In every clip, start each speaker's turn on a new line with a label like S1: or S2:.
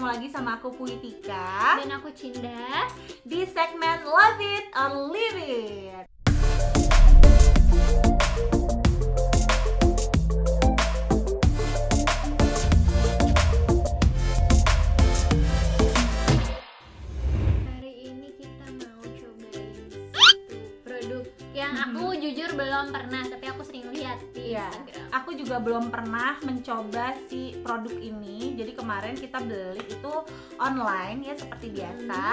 S1: lagi sama aku Puitika
S2: dan aku Cinda
S1: di segmen Love It or Leave It.
S2: Hari ini kita mau cobain satu produk yang aku jujur belum pernah, tapi aku sering lihat di
S1: Iya,
S2: Instagram.
S1: aku juga belum pernah mencoba si produk ini. Jadi kemarin kita beli itu online ya seperti biasa.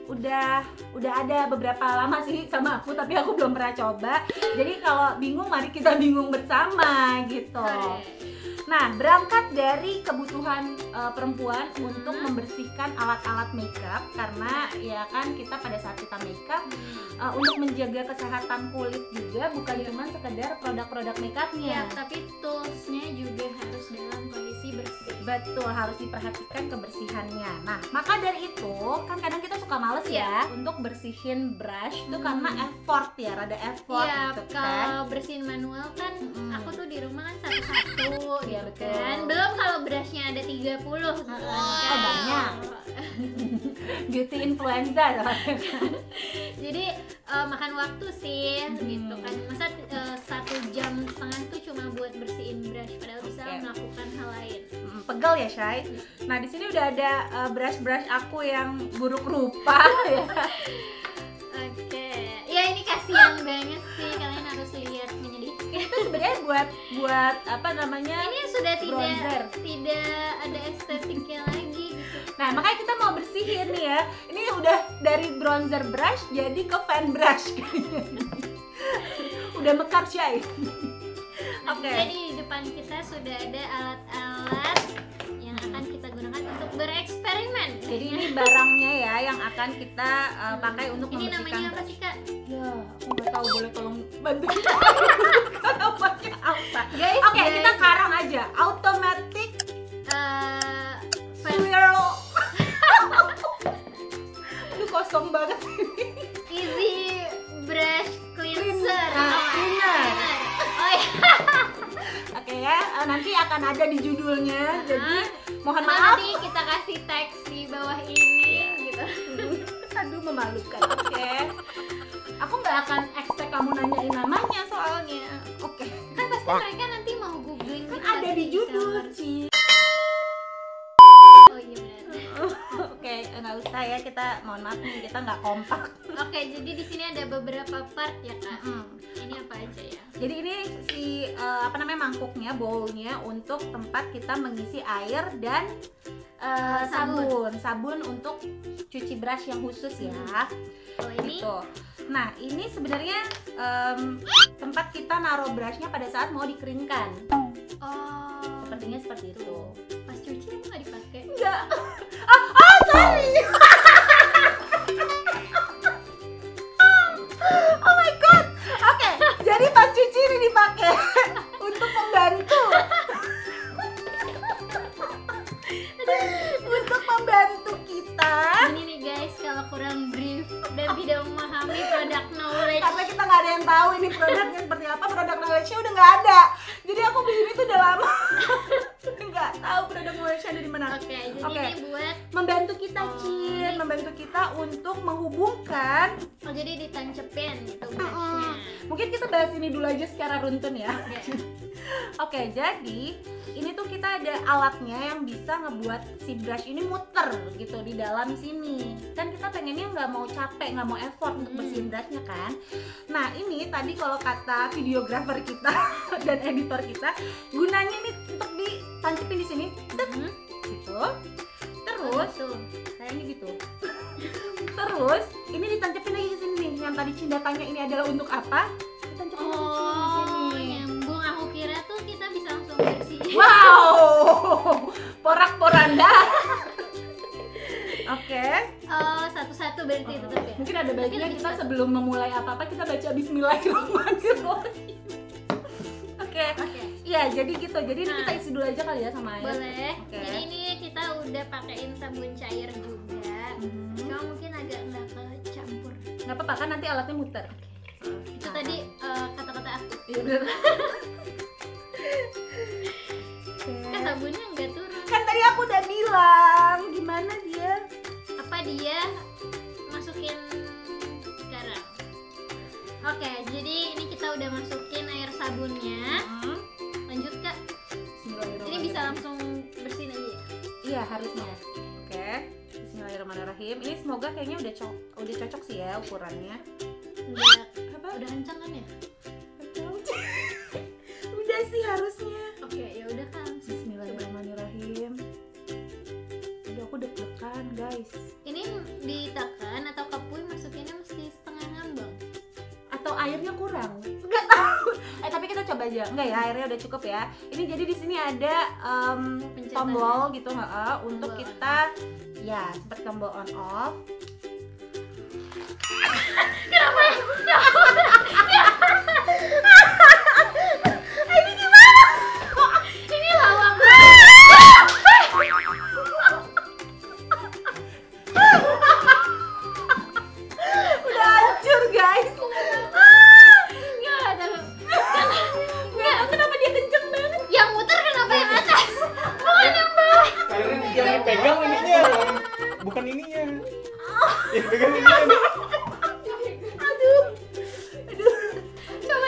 S1: Udah ada beberapa lama sih sama aku, tapi aku belum pernah coba. Jadi kalau bingung, mari kita bingung bersama gitu. Nah, berangkat dari kebutuhan perempuan untuk membersihkan alat-alat makeup, karena ya kan kita pada saat kita makeup untuk menjaga kesehatan kulit juga, bukan cuma sekedar produk-produk makeupnya.
S2: Ya, tapi toolsnya juga harus dalam kondisi bersih.
S1: Betul, harus diperhatikan kebersihannya. Nah, maka dari itu kan kadang kita suka males ya untuk bersihin brush tuh karena effort ya, rada effort
S2: Iya,
S1: gitu kan.
S2: kalau bersihin manual kan aku tuh di rumah kan satu-satu
S1: Iya,
S2: gitu
S1: betul.
S2: kan. Belum kalau brushnya ada 30 gitu kan.
S1: Oh, banyak. Beauty influencer loh.
S2: Jadi makan waktu sih gitu kan. Masa 1,5 jam tuh cuma buat bersihin brush, padahal bisa melakukan hal lain.
S1: Pegel ya, Shay. Nah, di sini udah ada brush-brush aku yang buruk rupa ya.
S2: Oke. Ya ini kasihan banget sih, kalian harus lihat, menyedihkan.
S1: Itu sebenarnya buat apa namanya?
S2: Ini sudah
S1: bronzer.
S2: tidak ada estetiknya lagi gitu.
S1: Nah, makanya kita mau bersihin nih ya. Ini udah dari bronzer brush jadi ke fan brush kayaknya. Udah mekar, Shay. Oke.
S2: Jadi di depan kita sudah ada alat-alat yang akan kita gunakan untuk bereksperimen.
S1: Jadi ini barangnya ya yang akan kita pakai untuk
S2: Ini
S1: membersihkan.
S2: namanya apa sih, Kak?
S1: Ya, aku nggak tahu, boleh tolong bantu kita. Namanya apa?
S2: Guys,
S1: Oke, kita karang aja. Automatic swirl. Aduh, kosong banget ini.
S2: Easy brush cleanser.
S1: Cleaner.
S2: Oh iya.
S1: Oke ya, nanti akan ada di judulnya. Jadi mohon
S2: Nah,
S1: maaf.
S2: nanti kita kasih teks di bawah ini gitu.
S1: Aduh, memalukan. Oke. Aku nggak akan expect kamu nanyain namanya soalnya. Oke.
S2: Kan pasti mereka nanti mau googling
S1: Kan
S2: gitu
S1: ada di judul, Ci.
S2: Oh iya benar.
S1: Oke, nggak usah ya, kita mohon maaf nih, kita nggak kompak.
S2: Oke, jadi di sini ada beberapa part ya, Kak. Ini apa aja ya?
S1: Jadi ini si apa namanya, mangkuknya, bowlnya untuk tempat kita mengisi air dan sabun untuk cuci brush yang khusus ya.
S2: Kalau ini
S1: Gitu. Nah, ini sebenarnya tempat kita naruh brushnya pada saat mau dikeringkan. Sepertinya seperti itu.
S2: pas cuci itu nggak dipakai.
S1: Enggak. Sorry. Oh my god. Oke, jadi pas cuci ini dipakai untuk membantu. Untuk membantu kita.
S2: Ini nih guys, kalau kurang brief dan tidak memahami product knowledge.
S1: Karena kita nggak ada yang tahu ini produknya seperti apa, produk knowledge-nya udah nggak ada. Jadi aku begini tuh udah lama. Nggak tahu produk knowledge-nya ada di mana.
S2: Oke, jadi
S1: Oke.
S2: ini buat
S1: Membantu kita, Cin, membantu kita untuk menghubungkan.
S2: jadi ditancepin gitu brushnya.
S1: Mungkin kita bahas ini dulu aja secara runtun ya.
S2: Oke.
S1: Oke, jadi ini tuh kita ada alatnya yang bisa ngebuat si brush ini muter gitu di dalam sini. Kan kita pengennya nggak mau capek, nggak mau effort untuk bersihin brushnya kan. Nah, ini tadi kalau kata videografer kita dan editor kita, gunanya ini untuk ditancapin di sini, gitu. Terus,
S2: Tuh.
S1: kayaknya gitu. Terus, ini ditancapin lagi ke sini nih. Yang tadi Cinda tanya ini adalah untuk apa? Ditancapin lagi Cin, di sini.
S2: Nyambung. Aku kira tuh kita bisa langsung bersihin.
S1: Wow, porak-poranda. Oke.
S2: Oh, satu-satu berarti tetap ya.
S1: Mungkin ada baiknya
S2: Tapi
S1: kita
S2: lebih
S1: sebelum memulai apa-apa kita baca Bismillahirrahmanirrahim. Oke. Iya, jadi gitu. Jadi ini
S2: Nah.
S1: kita isi dulu aja kali ya sama air.
S2: Boleh.
S1: Oke.
S2: Jadi ini kita udah pakein sabun cair juga. Cuma mungkin agak nggak kecampur.
S1: Nggak apa-apa kan nanti alatnya muter.
S2: Itu tadi kata-kata aku.
S1: Iya bener.
S2: Kan sabunnya nggak turun.
S1: Kan tadi aku udah bilang hilang. Gimana dia?
S2: Apa dia masukin sekarang? Oke, jadi ini kita udah masukin air sabunnya. Lanjut Kak. Ini bisa langsung bersihin aja ya?
S1: Iya harusnya. Oke. Bismillahirrahmanirrahim. Ini semoga kayaknya udah cocok sih ya ukurannya.
S2: Udah kencang kan ya?
S1: Udah sih harusnya.
S2: Oke, ya udah Kak.
S1: Bismillahirrahmanirrahim. Udah aku deg-degan guys.
S2: Ini ditekan atau kapui masukinnya mesti setengah ngambang?
S1: Atau airnya kurang? Enggak tahu. Tapi kita coba aja. Enggak ya, airnya udah cukup ya. Ini jadi di sini ada tombol gitu, untuk kita ya seperti tombol on off.
S2: Kenapa?
S1: Ini gimana?
S2: Ini lawak banget.
S1: Udah hancur guys. Kenapa dia kenceng banget?
S2: Yang muter kenapa yang atas? Bukan yang bawah.
S3: Yang dipegang ininya, bukan ininya. Yang pegang ininya.
S1: Aduh.
S2: Coba.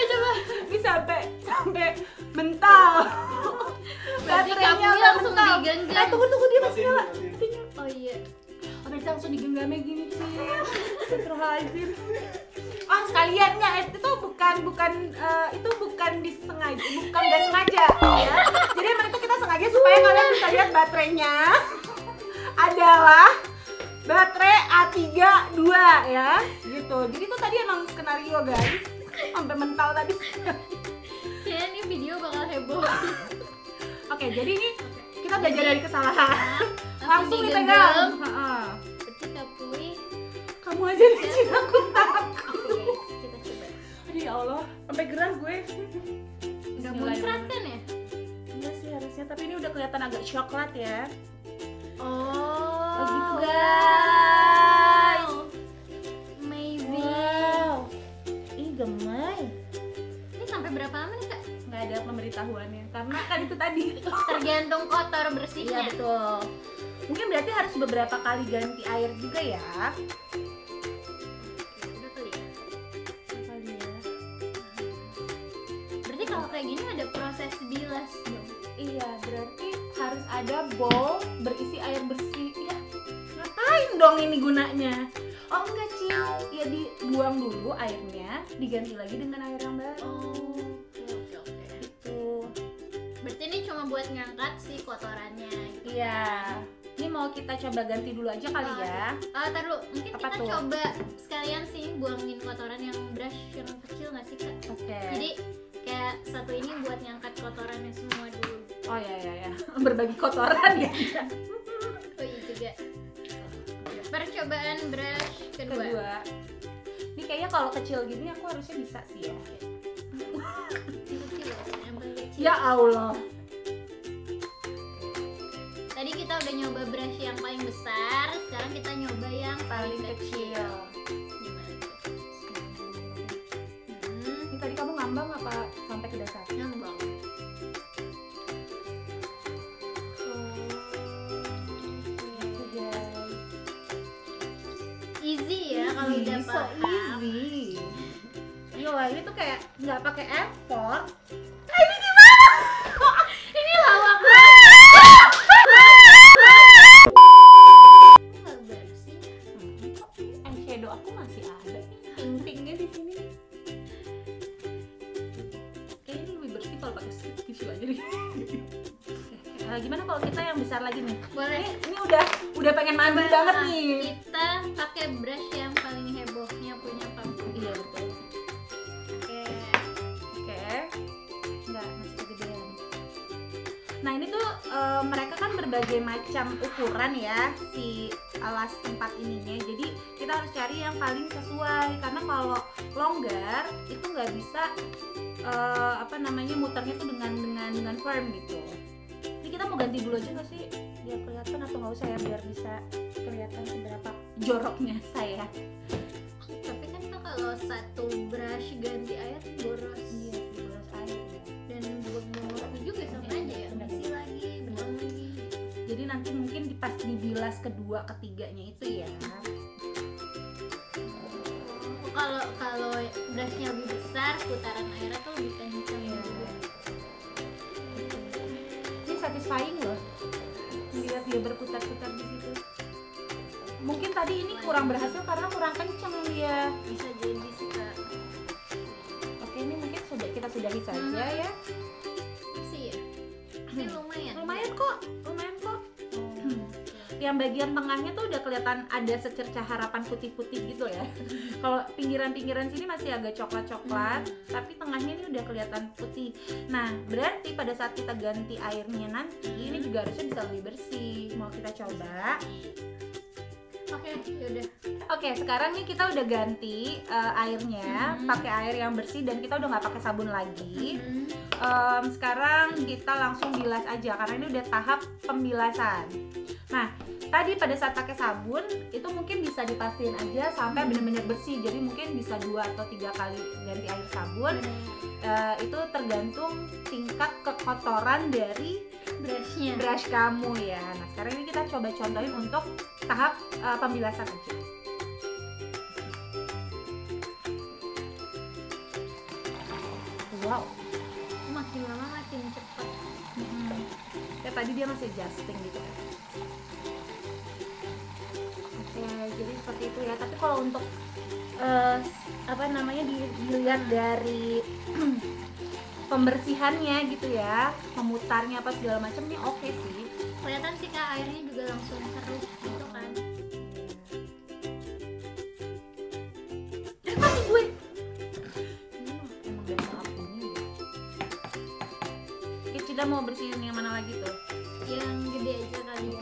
S1: Ini sampai mental.
S2: Berarti
S1: Baterainya
S2: kamu
S1: udah
S2: langsung
S1: mental.
S2: digenggam.
S1: Tunggu dia masih nyala.
S2: Oh iya.
S1: Berarti langsung digenggamnya gini sih. Astagfirullahaladzim. Oh sekalian nggak? Itu bukan disengaja, bukan nggak sengaja ya. Jadi emang itu kita sengaja supaya kalian bisa lihat baterainya adalah baterai A32 ya, gitu. Jadi itu tadi emang skenario guys, sampai mental tadi.
S2: Kayaknya ini video bakal heboh.
S1: Oke, jadi ini kita belajar dari kesalahan. Langsung dipegang.
S2: digenggam. Berarti kapui.
S1: Kamu aja nih, aku takut.
S2: Oke, kita coba.
S1: Aduh ya Allah, sampai gerah gue.
S2: Nggak muncrat kan ya?
S1: Enggak sih harusnya, tapi ini udah kelihatan agak coklat ya.
S2: Oh,
S1: gitu
S2: wow.
S1: guys.
S2: Amazing.
S1: Wow. Ini gemay.
S2: Ini sampai berapa lama nih Kak?
S1: Nggak ada pemberitahuannya, karena kan itu tadi.
S2: Tergantung kotor
S1: Iya
S2: bersihnya.
S1: betul. Mungkin berarti harus beberapa kali ganti air juga ya.
S2: Udah kali ya.
S1: Kali ya.
S2: Berarti kalau kayak gini ada proses bilas dong.
S1: Iya, berarti harus ada bowl berisi air bersih. Ya, ngapain dong ini gunanya? Oh enggak Cil, ya dibuang dulu airnya, diganti lagi dengan air yang baru.
S2: Oh, oke.
S1: Gitu.
S2: Berarti ini cuma buat ngangkat si kotorannya. Gitu.
S1: Iya. Ini mau kita coba ganti dulu aja kali ya.
S2: Tar dulu, mungkin
S1: Apa
S2: kita
S1: tuh?
S2: coba sekalian sih buangin kotoran yang brush yang kecil nggak sih Kak?
S1: Oke.
S2: Jadi kayak satu ini buat ngangkat kotorannya semua dulu.
S1: Oh ya. Berbagi kotoran ya.
S2: Oh iya juga. Percobaan brush kedua.
S1: Ini kayaknya kalau kecil gini aku harusnya bisa sih ya.
S2: Yang kecil ya, yang paling kecil.
S1: Ya Allah.
S2: Tadi kita udah nyoba brush yang paling besar, sekarang kita nyoba yang paling kecil. Gimana tuh?
S1: Ini tadi kamu ngambang apa sampai ke dasar?
S2: Ngambang. Easy ya kalau udah
S1: so
S2: paham.
S1: easy. Gila, ini tuh kayak nggak pakai effort.
S2: Ini lawak banget. Nggak bersih.
S1: Kok eyeshadow aku masih ada? Pink-pinknya di sini. Kayaknya ini lebih bersih kalau pakai tisu aja deh. Gimana kalau kita yang besar lagi nih?
S2: Boleh.
S1: Ini udah pengen mandi banget nih.
S2: Kita pakai brush yang paling hebohnya punya Papu.
S1: Iya betul.
S2: Oke.
S1: Enggak, masih kegedean. Nah ini tuh mereka kan berbagai macam ukuran ya si alas tempat ininya. Jadi kita harus cari yang paling sesuai karena kalau longgar itu nggak bisa muternya tuh dengan firm gitu. Ini kita mau ganti dulu aja nggak sih biar kelihatan atau nggak usah ya biar bisa kelihatan seberapa joroknya saya.
S2: Tapi kan Kak, kalau satu brush ganti air boros.
S1: Iya sih boros air ya.
S2: Dan buang-buang waktu juga sama aja ya.
S1: Bener.
S2: Isi lagi, buang lagi.
S1: Jadi nanti mungkin di dibilas kedua ketiganya itu ya.
S2: Kalau brushnya lebih besar, putaran airnya tuh lebih kencang juga.
S1: Ini satisfying loh, lihat dia berputar-putar di situ. Mungkin tadi ini kurang berhasil karena kurang kencang dia.
S2: Bisa jadi sih Kak.
S1: Oke, ini mungkin kita sudahi saja ya.
S2: Sih ya. Ini lumayan.
S1: Lumayan kok. Yang bagian tengahnya tuh udah kelihatan ada secercah harapan putih-putih gitu ya. Kalau pinggiran-pinggiran sini masih agak coklat-coklat, tapi tengahnya ini udah kelihatan putih. Nah, berarti pada saat kita ganti airnya nanti, ini juga harusnya bisa lebih bersih. Mau kita coba?
S2: Oke, yaudah.
S1: Oke, sekarang nih kita udah ganti airnya, pakai air yang bersih dan kita udah nggak pakai sabun lagi. Sekarang kita langsung bilas aja karena ini udah tahap pembilasan. Nah, tadi pada saat pakai sabun itu mungkin bisa dipastiin aja sampai benar-benar bersih. Jadi mungkin bisa 2 atau 3 kali ganti air sabun. Itu tergantung tingkat kekotoran dari brush kamu ya. Nah, sekarang ini kita coba contohin untuk tahap pembilasan aja. Wow,
S2: Makin lama makin cepat.
S1: Kayak tadi dia masih adjusting gitu ya. Oke, jadi seperti itu ya. Tapi kalau untuk dilihat dari pembersihannya gitu ya, memutarnya apa segala macam nih oke sih.
S2: Kelihatan sih Kak, airnya juga langsung keruh gitu kan.
S1: Mati gue. Emang gak ada apunya deh. Oke, Cida mau bersihin yang mana lagi tuh?
S2: Yang gede aja kali ya.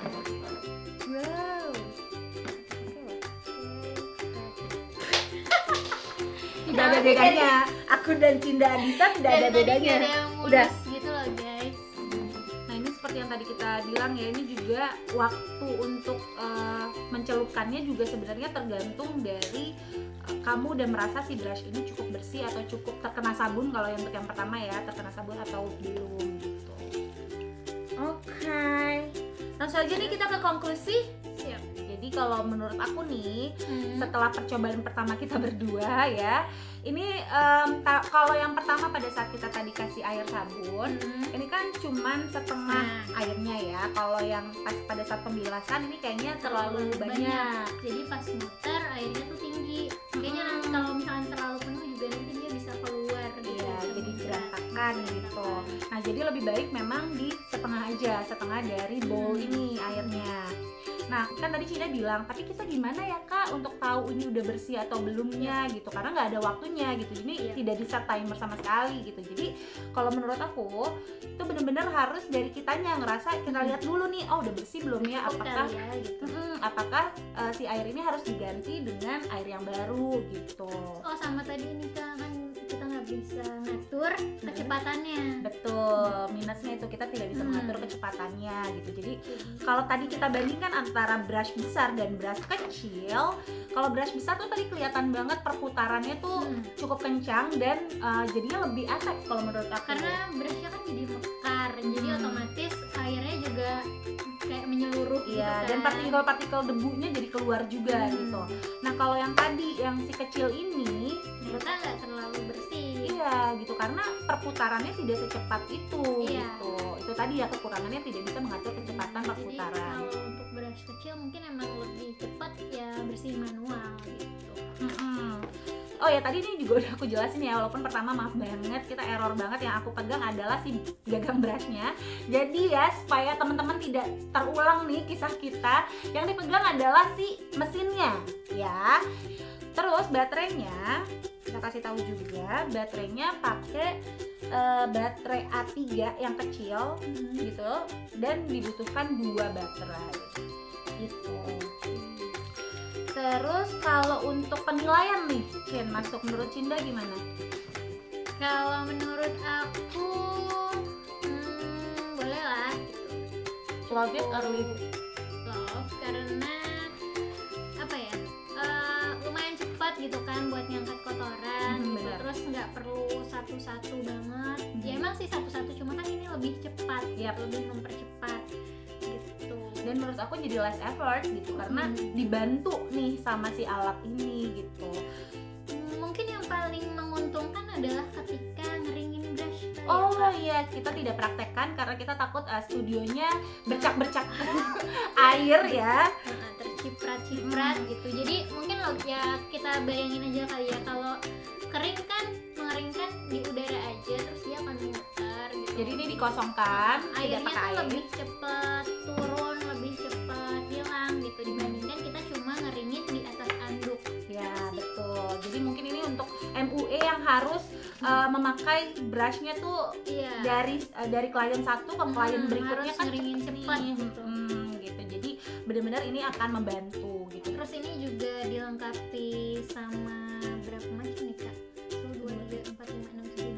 S1: Wow. Tidak ada bedanya. Aku dan Cinda Adisa tidak ada bedanya.
S2: Udah gitu loh guys.
S1: Nah, ini seperti yang tadi kita bilang ya, ini juga waktu untuk mencelupkannya juga sebenarnya tergantung dari kamu udah merasa si brush ini cukup bersih atau cukup terkena sabun. Kalau yang untuk yang pertama ya, terkena sabun atau belum gitu. Oke. Langsung aja nih kita ke konklusi.
S2: Siap.
S1: Jadi kalau menurut aku nih, setelah percobaan pertama kita berdua ya, ini kalau yang pertama pada saat kita tadi kasih air sabun, ini kan cuman setengah airnya ya. Kalau yang pada saat pembilasan ini kayaknya terlalu banyak.
S2: Jadi pas muter airnya tuh tinggi. Kayaknya nanti kalau misalkan terlalu penuh juga nanti dia bisa keluar gitu.
S1: Iya, jadi berantakan gitu. Nah, jadi lebih baik memang di setengah aja, setengah dari bowl ini airnya. Nah, kan tadi Cina bilang, tapi kita gimana ya Kak untuk tahu ini udah bersih atau belumnya gitu, karena nggak ada waktunya gitu, jadi tidak bisa timer sama sekali gitu. Jadi kalau menurut aku itu benar-benar harus dari kitanya ngerasa, kita lihat dulu nih, oh udah bersih belum ya, apakah
S2: ya, gitu.
S1: Apakah si air ini harus diganti dengan air yang baru gitu.
S2: Oh, sama tadi nih Kak, kan kita nggak bisa ngatur kecepatannya.
S1: Betul, minusnya itu kita tidak bisa mengatur kecepatannya gitu. Jadi kalau tadi kita bandingkan antara brush besar dan brush kecil, kalau brush besar tuh tadi kelihatan banget perputarannya tuh cukup kencang dan jadinya lebih efek kalau menurut aku.
S2: Karena brushnya kan jadi mekar, jadi otomatis airnya juga kayak menyeluruh gitu kan.
S1: Dan partikel-partikel debunya jadi keluar juga gitu. Nah, kalau yang tadi yang si kecil ini
S2: ternyata nggak terlalu bersih.
S1: Iya gitu, karena perputarannya tidak secepat itu gitu. Itu tadi ya kekurangannya, tidak bisa mengatur kecepatan perputaran.
S2: Jadi kalau untuk brush kecil mungkin emang lebih cepat ya bersih manual gitu.
S1: Oh ya, tadi ini juga udah aku jelasin ya, walaupun pertama maaf banget, kita error banget. Yang aku pegang adalah si gagang brushnya. Jadi ya, supaya teman-teman tidak terulang nih kisah kita, yang dipegang adalah si mesinnya ya. Terus baterainya kita kasih tahu juga, baterainya pakai baterai A3 yang kecil gitu, dan dibutuhkan 2 baterai gitu. Terus kalau untuk penilaian nih, Cin, masuk menurut Cinda gimana?
S2: Kalau menurut aku boleh lah gitu.
S1: Love it or leave it?
S2: Love, karena apa ya, lumayan cepat gitu kan buat ngangkat kotoran gitu. Terus nggak perlu satu-satu banget. Ya emang sih satu-satu, cuma kan ini lebih cepat, lebih mempercepat gitu.
S1: dan menurut aku jadi less effort gitu karena dibantu nih sama si alat ini gitu.
S2: Mungkin yang paling menguntungkan adalah ketika ngeringin brush.
S1: Oh iya, kita tidak praktekkan karena kita takut studionya bercak-bercak air ya.
S2: Terciprat-ciprat gitu. Jadi mungkin ya kita bayangin aja kali ya, kalau kering kan, mengeringkan di udara aja terus dia akan memutar gitu.
S1: Jadi ini dikosongkan,
S2: airnya
S1: tidak pakai
S2: tuh
S1: air.
S2: lebih cepat turun, lebih cepat hilang gitu dibandingkan kita cuma ngeringin di atas anduk.
S1: Ya betul. Jadi mungkin ini untuk MUE yang harus memakai brushnya tuh
S2: Iya.
S1: dari klien satu ke klien berikutnya
S2: harus
S1: kan
S2: ngeringin
S1: cepet
S2: cepat
S1: nih.
S2: gitu.
S1: Gitu. Jadi benar-benar ini akan membantu gitu.
S2: Terus ini juga dilengkapi sama berapa macam nih Kak? 1, 2, 3, 4, 5, 6, 7,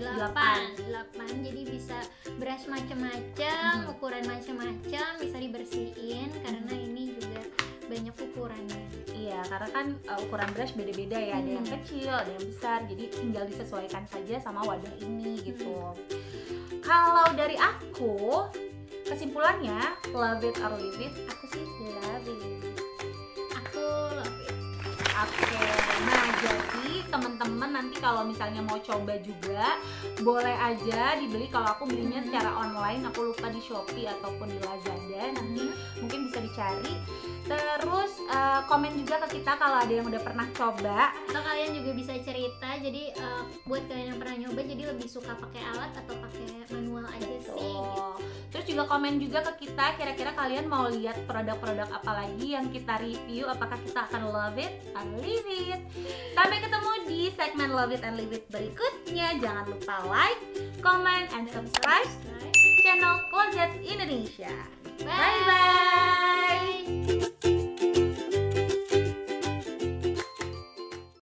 S2: 8. Jadi bisa brush macam-macam, ukuran macam-macam, bisa dibersihin karena ini juga banyak ukurannya.
S1: Iya, karena kan ukuran brush beda-beda ya, ada yang kecil, ada yang besar, jadi tinggal disesuaikan saja sama wadah ini gitu. Kalau dari aku, kesimpulannya love it or leave it, aku sih love it.
S2: Aku love it.
S1: Oke, nah jadi teman-teman nanti kalau misalnya mau coba juga boleh aja dibeli. Kalau aku belinya secara online, aku lupa di Shopee ataupun di Lazada, nanti mungkin bisa dicari. Terus komen juga ke kita kalau ada yang udah pernah coba.
S2: Atau kalian juga bisa cerita, jadi buat kalian yang pernah nyoba jadi lebih suka pakai alat atau pakai manual aja sih gitu.
S1: Terus juga komen juga ke kita, kira-kira kalian mau lihat produk-produk apa lagi yang kita review, apakah kita akan love it or leave it. Sampai ketemu di segmen Love It and Leave It berikutnya. Jangan lupa like, comment, and subscribe channel Closet Indonesia. Bye bye.